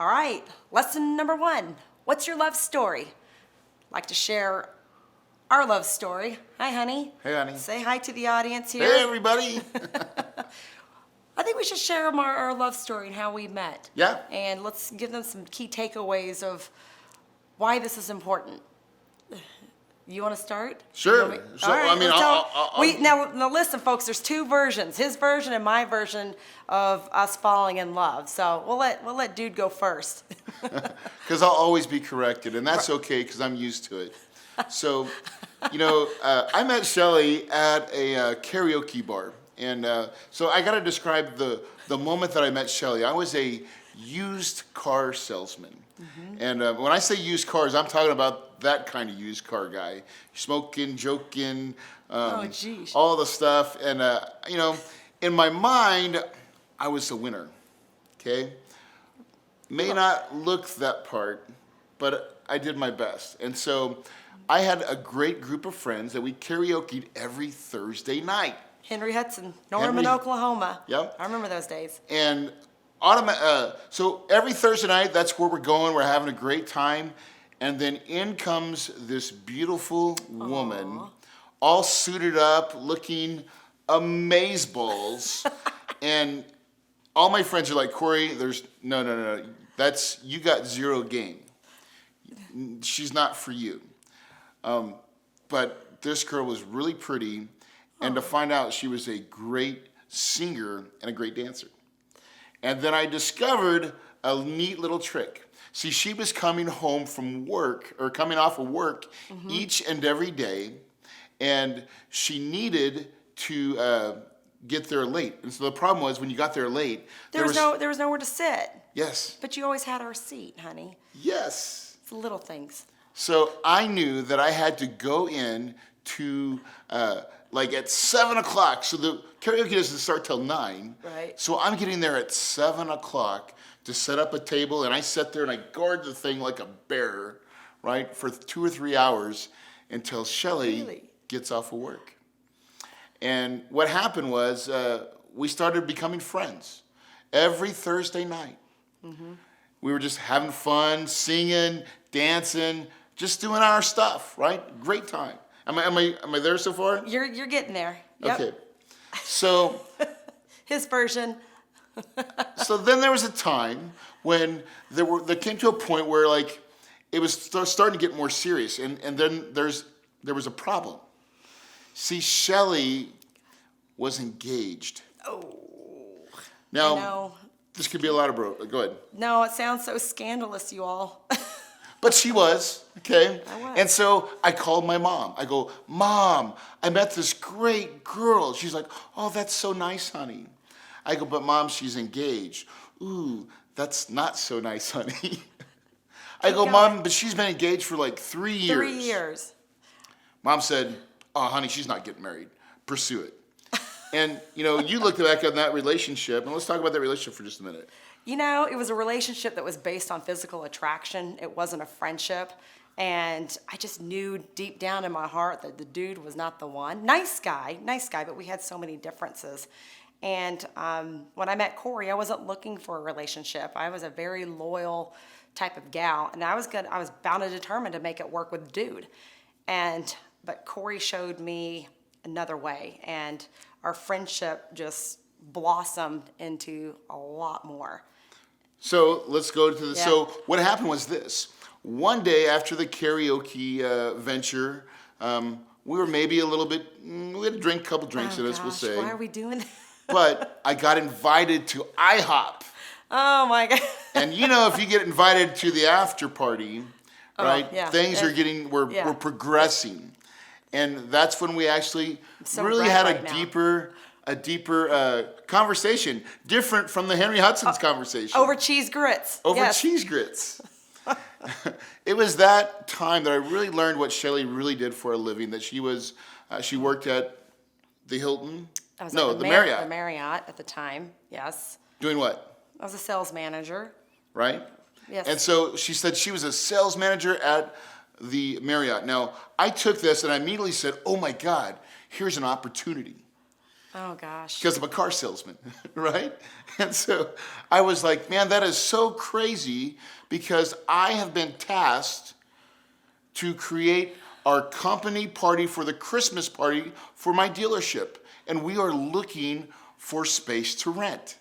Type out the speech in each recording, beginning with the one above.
All right, lesson number 1. What's your love story? Like to share our love story. Hi, honey. Hey, honey. Say hi to the audience here. Hey, everybody. I think we should share our love story and how we met. Yeah. And let's give them some key takeaways of why this is important. You want to start? Sure. You want me- So, All right, I mean, let's I'll- tell- I'll- now listen, folks. There's 2 versions: his version and my version of us falling in love. So we'll let dude go first. Because I'll always be corrected, and that's okay because I'm used to it. So, I met Shelley at a karaoke bar. And so I got to describe the moment that I met Shelley. I was a used car salesman. Mm-hmm. And when I say used cars, I'm talking about that kind of used car guy. Smoking, joking, all the stuff. And, in my mind, I was the winner. Okay? May not look that part, but I did my best. And so I had a great group of friends that we karaoke'd every Thursday night. Henry Hudson, Norman, Oklahoma. Yep. I remember those days. And so every Thursday night, that's where we're going. We're having a great time. And then in comes this beautiful woman, all suited up, looking amazeballs. And all my friends are like, Corey, there's no. You got 0 game. She's not for you. But this girl was really pretty. And to find out she was a great singer and a great dancer. And then I discovered a neat little trick. See, she was coming home from work, or coming off of work, each and every day, and she needed to get there late. And so the problem was, when you got there late, there was nowhere to sit. Yes. But you always had our seat, honey. Yes. It's the little things. So I knew that I had to go in to at 7 o'clock. So the karaoke doesn't start till 9. Right. So I'm getting there at 7 o'clock to set up a table, and I sit there and I guard the thing like a bear, right, for 2 or 3 hours until Shelley gets off of work. And what happened was we started becoming friends every Thursday night. Mm-hmm. We were just having fun, singing, dancing, just doing our stuff, right? Great time. Am I there so far? You're getting there. Yep. Okay. So his version. So then there was a time when there came to a point where it was starting to get more serious, and then there was a problem. See, Shelley was engaged. Oh. Now, I know. This could be a lot of Go ahead. No, it sounds so scandalous, you all. But she was, okay? I was. And so I called my mom. I go, Mom, I met this great girl. She's like, oh, that's so nice, honey. I go, but Mom, she's engaged. Ooh, that's not so nice, honey. I go, Mom, but she's been engaged for 3 years. 3 years. Mom said, oh, honey, she's not getting married. Pursue it. And, you look back on that relationship, and let's talk about that relationship for just a minute. It was a relationship that was based on physical attraction. It wasn't a friendship. And I just knew deep down in my heart that the dude was not the one. Nice guy, but we had so many differences. And when I met Corey, I wasn't looking for a relationship. I was a very loyal type of gal, and I was bound and determined to make it work with the dude. But Corey showed me another way, and our friendship just blossomed into a lot more. So let's go to the. Yeah. So what happened was this. One day after the karaoke venture, we were maybe a little bit. We had a couple drinks in us, we'll say. Why are we doing that? But I got invited to IHOP. Oh my God. And if you get invited to the after party, right? Yeah. Things are we're progressing, and that's when we actually really had a deeper conversation, different from the Henry Hudson's conversation. Over cheese grits. Cheese grits. It was that time that I really learned what Shelley really did for a living. That she worked at the Hilton. I was the the Marriott. The Marriott at the time. Yes. Doing what? I was a sales manager. Right. Yes. And so she said she was a sales manager at the Marriott. Now I took this and I immediately said, "Oh my God, here's an opportunity." Oh, gosh. because I'm a car salesman, right? And so I was like, man, that is so crazy because I have been tasked to create our company party for the Christmas party for my dealership. And we are looking for space to rent.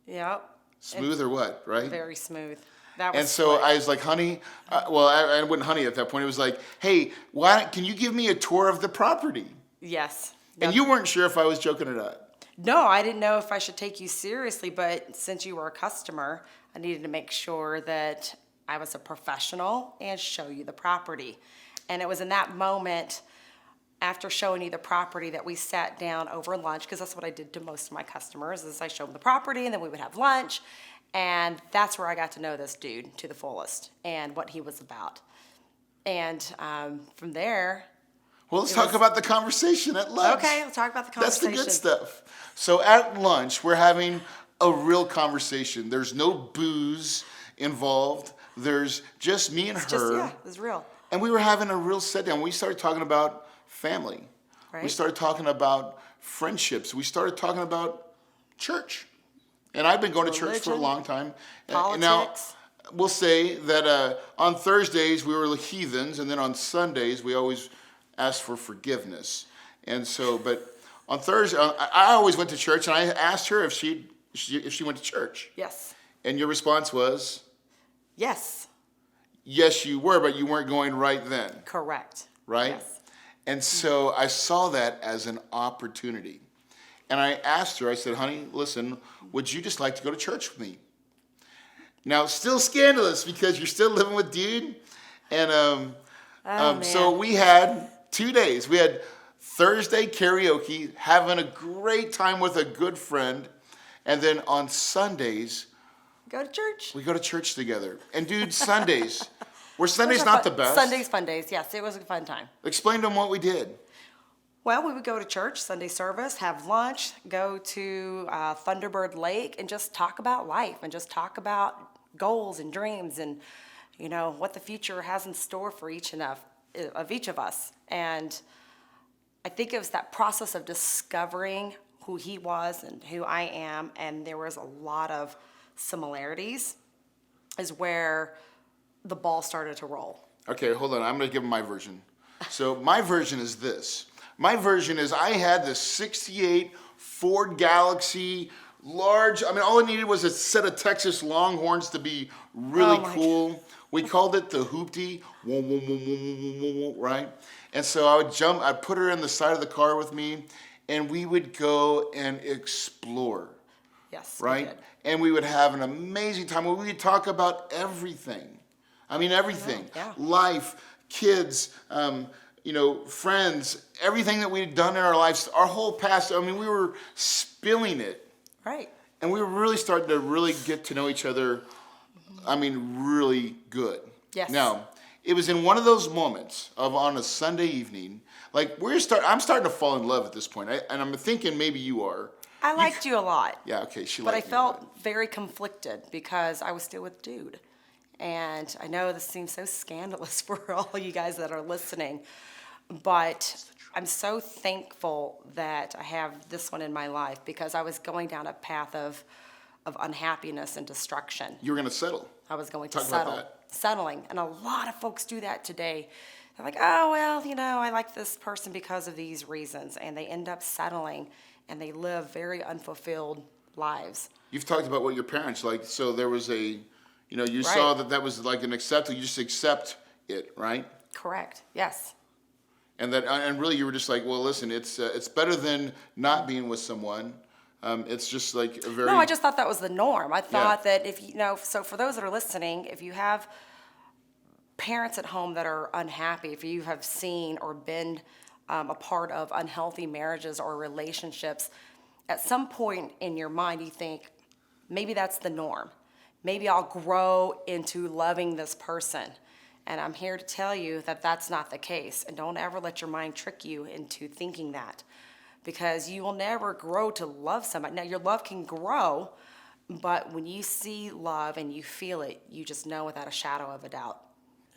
Yep. Smooth or what, right? Very smooth. That was And so slick. I was like, honey, I wasn't honey at that point. It was like, hey, can you give me a tour of the property? Yes. And you weren't sure if I was joking or not. No, I didn't know if I should take you seriously, but since you were a customer, I needed to make sure that I was a professional and show you the property. And it was in that moment, after showing you the property, that we sat down over lunch, because that's what I did to most of my customers, is I showed them the property, and then we would have lunch. And that's where I got to know this dude to the fullest and what he was about. And from there, Well, let's talk about the conversation at lunch. okay, we'll talk about the That's conversation. the good stuff. So at lunch, we're having a real conversation. There's no booze involved. There's just me and her. Just, yeah, it was real. And we were having a real sit down. We started talking about family. Right. We started talking about friendships. We started talking about church. And I've been going to church for a Religion, long time. politics. Now, we'll say that on Thursdays we were heathens, and then on Sundays we always asked for forgiveness. And so, but on Thursday, I always went to church, and I asked her if she went to church. Yes. And your response was, Yes. yes, you were, but you weren't going right then. Correct. Right? Yes. And so I saw that as an opportunity. And I asked her, I said, honey, listen, would you just like to go to church with me? Now, still scandalous because you're still living with dude. And so man. we had 2 days. We had Thursday karaoke, having a great time with a good friend. And then on Sundays, Go to church. we go to church together. And dude, Sundays, were Sundays Those are not fun- the best? Sundays, fun days. Yes, it was a fun time. Explain to them what we did. Well, we would go to church, Sunday service, have lunch, go to Thunderbird Lake, and just talk about life and just talk about goals and dreams and, you know, what the future has in store for each of us. And I think it was that process of discovering who he was and who I am, and there was a lot of similarities, is where the ball started to roll. Okay, hold on. I'm going to give them my version. So my version is this. My version is I had this 68 Ford Galaxy, large. I mean, all I needed was a set of Texas Longhorns to be really Oh my cool. We called it the hoopty, right? And so I would jump, I'd put her in the side of the car with me, and we would go and explore, Yes, we right? did. And we would have an amazing time where we would talk about everything. I mean, everything. yeah. Life, kids, friends, everything that we'd done in our lives, our whole past. I mean, we were spilling it. Right. And we were really starting to really get to know each other, I mean, really good. Yes. Now, it was in one of those moments of on a Sunday evening, like I'm starting to fall in love at this point. And I'm thinking maybe you are. I liked you a lot. Yeah, okay, she But I liked me a lot. felt very conflicted because I was still with dude. And I know this seems so scandalous for all you guys that are listening, but I'm so thankful that I have this one in my life because I was going down a path of unhappiness and destruction. You were going to settle. I was going to Talk about settle. that. Settling. And a lot of folks do that today. They're like, oh, well, I like this person because of these reasons. And they end up settling and they live very unfulfilled lives. You've talked about what your parents like. So there was you Right. saw that was like an acceptance. You just accept it, right? Correct. Yes. And really you were just like, well, listen, it's better than not being with someone. It's just like a very. No, I just thought that was the norm. I thought that if so for those that are listening, if you have parents at home that are unhappy, if you have seen or been a part of unhealthy marriages or relationships, at some point in your mind you think, maybe that's the norm. Maybe I'll grow into loving this person. And I'm here to tell you that that's not the case. And don't ever let your mind trick you into thinking that, because you will never grow to love somebody. Now, your love can grow, but when you see love and you feel it, you just know without a shadow of a doubt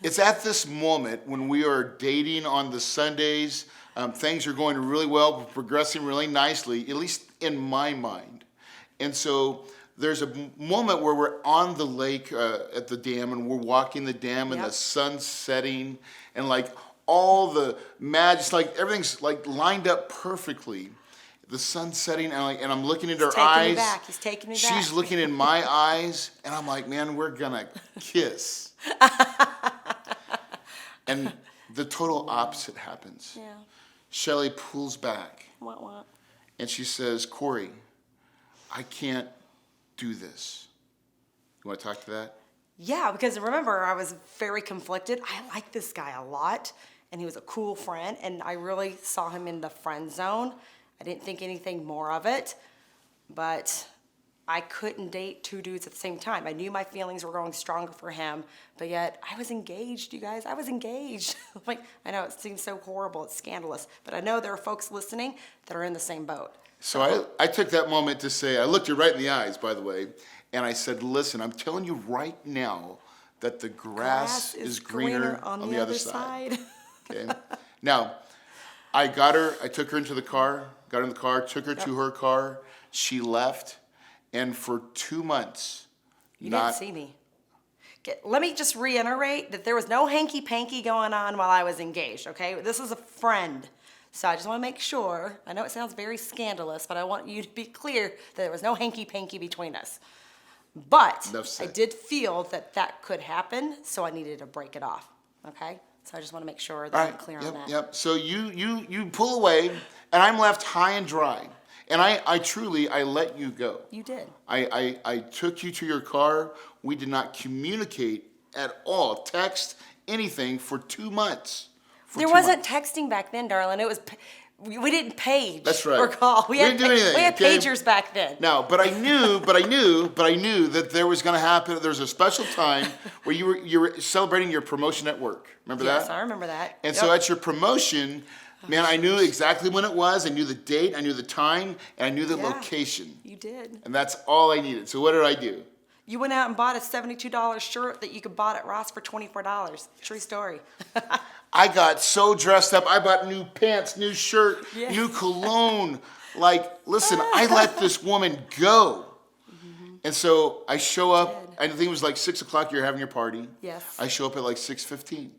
it's at this moment when we are dating on the Sundays, things are going really well, progressing really nicely, at least in my mind. And so there's a moment where we're on the lake at the dam, and we're walking the dam, and the sun's setting, and like all the magic, like everything's like lined up perfectly. The sun's setting, and I'm looking into her eyes. He's taking me back. She's looking in my eyes, and I'm like, man, we're gonna kiss. And the total opposite happens. Yeah. Shelley pulls back, What? and she says, Corey, I can't do this. You want to talk to that? Yeah, because remember, I was very conflicted. I like this guy a lot, and he was a cool friend, and I really saw him in the friend zone. I didn't think anything more of it, but I couldn't date two dudes at the same time. I knew my feelings were growing stronger for him, but yet I was engaged, you guys. I was engaged. Like, I know it seems so horrible, it's scandalous, but I know there are folks listening that are in the same boat. So I took that moment to say, I looked you right in the eyes, by the way, and I said, listen, I'm telling you right now that the grass is greener on the other side. Okay. Now, I took her into the car, got in the car, took her to her car. She left, and for 2 months, You didn't see me. Let me just reiterate that there was no hanky-panky going on while I was engaged, okay? This is a friend. So I just want to make sure, I know it sounds very scandalous, but I want you to be clear that there was no hanky-panky between us. But I did feel that could happen, so I needed to break it off, okay? So I just want to make sure that I'm clear on that. Yep. So you pull away, and I'm left high and dry. And I truly let you go. You did. I took you to your car. We did not communicate at all, text, anything for 2 months. There wasn't texting back then, darling. It was, we didn't page. That's right. Or call. We didn't do anything. We had pagers back then. No, but I knew that there was going to happen. There was a special time where you were celebrating your promotion at work. Remember that? Yes, I remember that. And so at your promotion, man, I knew exactly when it was. I knew the date. I knew the time, and I knew the location. You did. And that's all I needed. So what did I do? You went out and bought a $72 shirt that you could buy at Ross for $24. True story. I got so dressed up. I bought new pants, new shirt, new cologne. Like, listen, I let this woman go. Mm-hmm. And so I show up. I think it was like 6 o'clock. You're having your party. Yes. I show up at like 6:15.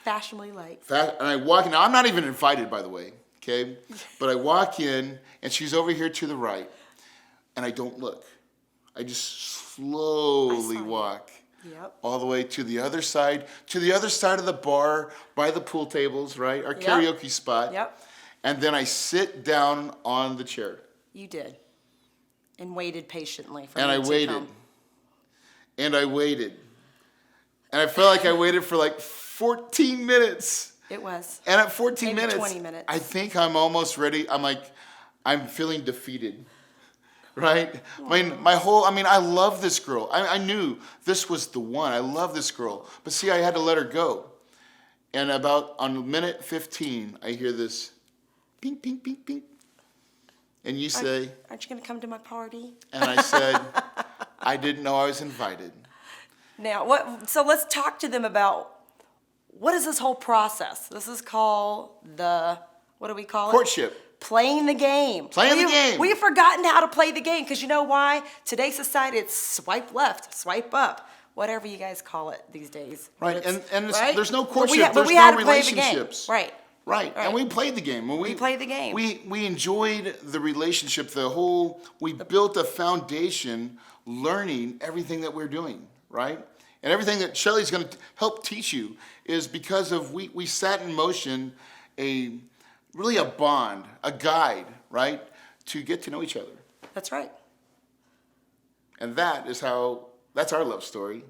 Fashionably late. And I walk in. Now, I'm not even invited, by the way. Okay. But I walk in, and she's over here to the right, and I don't look. I just slowly walk. Yep. All the way to the other side of the bar, by the pool tables, right? Our karaoke spot. Yep. And then I sit down on the chair. You did. And waited patiently for And me I to waited. come. And I waited. And I felt like I waited for like 14 minutes. It was. And at 14 Maybe minutes, 20 minutes. I think I'm almost ready. I'm feeling defeated. Right? I love this girl. I knew this was the one. I love this girl. But see, I had to let her go. And about on minute 15, I hear this ping, ping, ping, ping. And you say... Aren't you going to come to my party? And I said, I didn't know I was invited. Now, so let's talk to them about, what is this whole process? This is called what do we call it? Courtship. Playing the game. Playing the game. We've forgotten how to play the game, because you know why? Today's society, it's swipe left, swipe up, whatever you guys call it these days. Right, and right? there's no courtship, But there's we had no to play the game. relationships. Right. Right, and we played the game. We played the game. We enjoyed the relationship, we built a foundation learning everything that we're doing, right? And everything that Shelley's going to help teach you is because of we set in motion really a bond, a guide, right, to get to know each other. That's right. And that's our love story.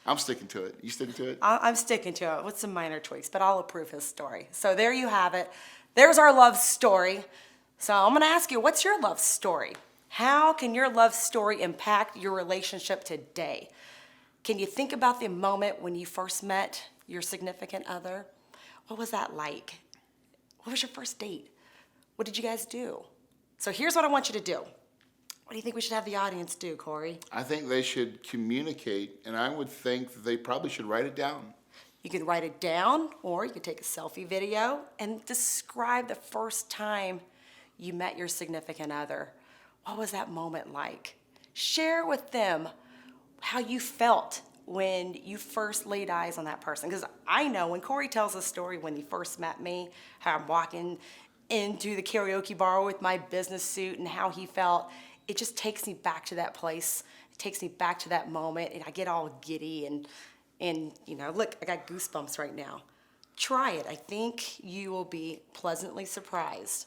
I'm sticking to it. You sticking to it? I'm sticking to it with some minor tweaks, but I'll approve his story. So there you have it. There's our love story. So I'm going to ask you, what's your love story? How can your love story impact your relationship today? Can you think about the moment when you first met your significant other? What was that like? What was your first date? What did you guys do? So here's what I want you to do. What do you think we should have the audience do, Corey? I think they should communicate, and I would think that they probably should write it down. You can write it down, or you could take a selfie video and describe the first time you met your significant other. What was that moment like? Share with them how you felt when you first laid eyes on that person. Because I know when Corey tells a story when he first met me, how I'm walking into the karaoke bar with my business suit and how he felt, it just takes me back to that place. It takes me back to that moment, and I get all giddy and look, I got goosebumps right now. Try it. I think you will be pleasantly surprised.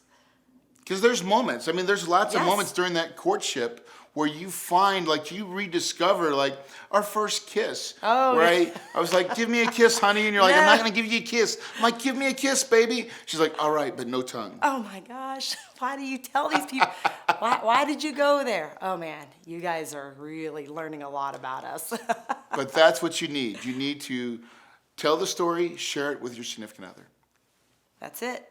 Because there's moments. I mean, there's lots of Yes. moments during that courtship where you find, like, you rediscover, like, our first kiss. Oh, right? I was like, give me a kiss, honey. And you're like, I'm No. not going to give you a kiss. I'm like, give me a kiss, baby. She's like, all right, but no tongue. Oh my gosh, why do you tell these people? Why did you go there? Oh man, you guys are really learning a lot about us. But that's what you need. You need to tell the story, share it with your significant other. That's it.